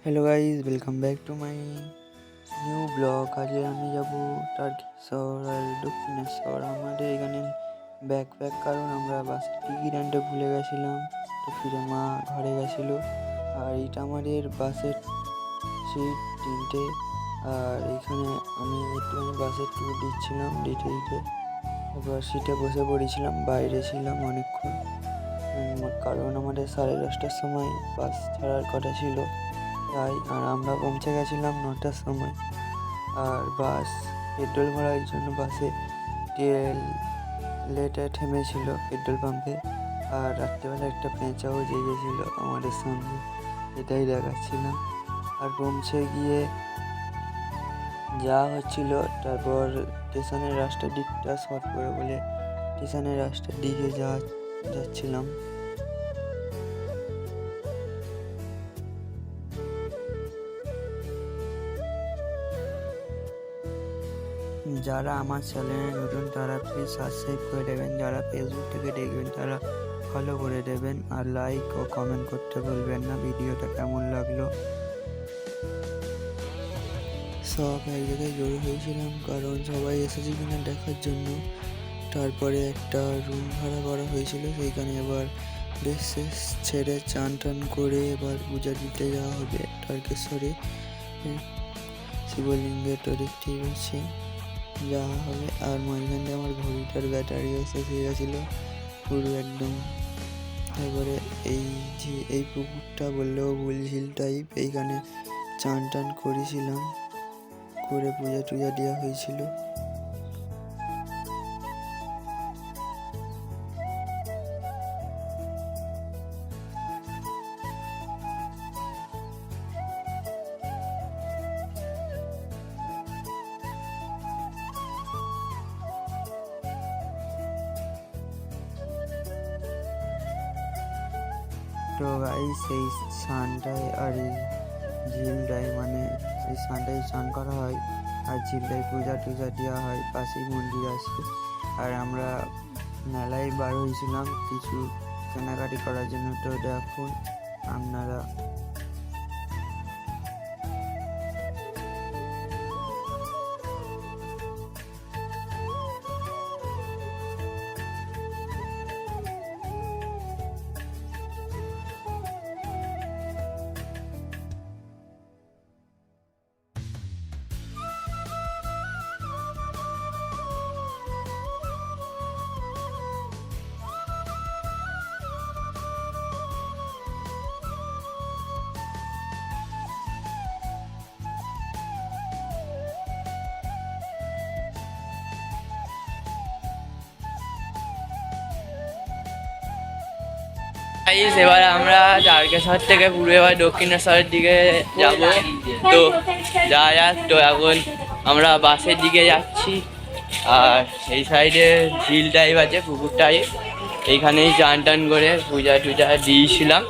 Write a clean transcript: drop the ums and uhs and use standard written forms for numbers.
Hello guys, welcome back to my new blog. আজকে আমি যাব তারকেশ্বর আর দক্ষিণেশ্বর। আমাদের এখানে ব্যাকপ্যাক, কারণ আমরা বাসের টিকিট আনতে ভুলে গেছিলাম, তো ফিরে মা ঘরে গেছিলো। আর এটা আমাদের বাসের সিট 3টে। আর এখানে আমি একটুখানি বাসের ট্যুর দিচ্ছিলাম, দিতে দিতে এবার সিটে বসে পড়েছিলাম। বাইরে ছিলাম অনেকক্ষণ, কারণ আমাদের 10:30টার সময় বাস ছাড়ার কথা ছিল তাই। আর আমরা পৌঁছে গেছিলাম 9টার সময়। আর বাস পেট্রোল ভরার জন্য বাসে তেল লেটে থেমেছিল পেট্রোল পাম্পে। আর রাত্রেবেলা একটা পেঁচাও জেগেছিল আমাদের সঙ্গে, এটাই দেখাচ্ছিলাম। আর পৌঁছে গিয়ে যা হচ্ছিল, তারপর স্টেশনের রাস্তার দিকটা শর্ট করে বলে স্টেশনের রাস্তার দিকে যাচ্ছিলাম। যারা আমার চ্যানেলে নতুন তারা প্লিজ সাবস্ক্রাইব করে দেবেন, যারা ফেসবুক থেকে দেখবেন তারা ফলো করে দেবেন, আর লাইক ও কমেন্ট করতে ভুলবেন না ভিডিওটা কেমন লাগলো। সব এক জায়গায় জড়ো হয়েছিলাম, কারণ সবাই এসেছে কিনা দেখার জন্য। তারপরে একটা রুম ভাড়া করা হয়েছিল সেইখানে। এবার ড্রেস ছেড়ে চান টান করে এবার পূজা দিতে যাওয়া হবে তারকেশ্বরে শিবলিঙ্গে। তো দেখতেই পাচ্ছি যাওয়া হবে। আর মাঝখানে আমার ঘড়িটার ব্যাটারিও শেষ হয়ে গেছিলো পুরো একদম। তারপরে এই পুকুরটা বললেও ভুল, ঝিল টাইপ, এইখানে চান টান করেছিলাম, করে পূজা টুজা দেওয়া হয়েছিল। তো গাইস, এই স্নানটায় আর এই ঝিলটায়, মানে এই স্নানটায় স্নান করা হয় আর ঝিলটায় পূজা টুজা দেওয়া হয়, পাশেই মন্দির আছে। আর আমরা মেলায় বার হয়েছিলাম কিছু কেনাকাটি করার জন্য। তো দেখুন আপনারা। এবার আমরা তারকেশ্বর থেকে পুরো এবার দক্ষিণেশ্বরের দিকে যাব। তো যাওয়া যাক। তো এখন আমরা বাসের দিকে যাচ্ছি। আর এই সাইডে ঝিল টাইপ আছে, পুকুর টাইপ, এইখানেই চান টান করে পূজা টুজা দিয়েছিলাম।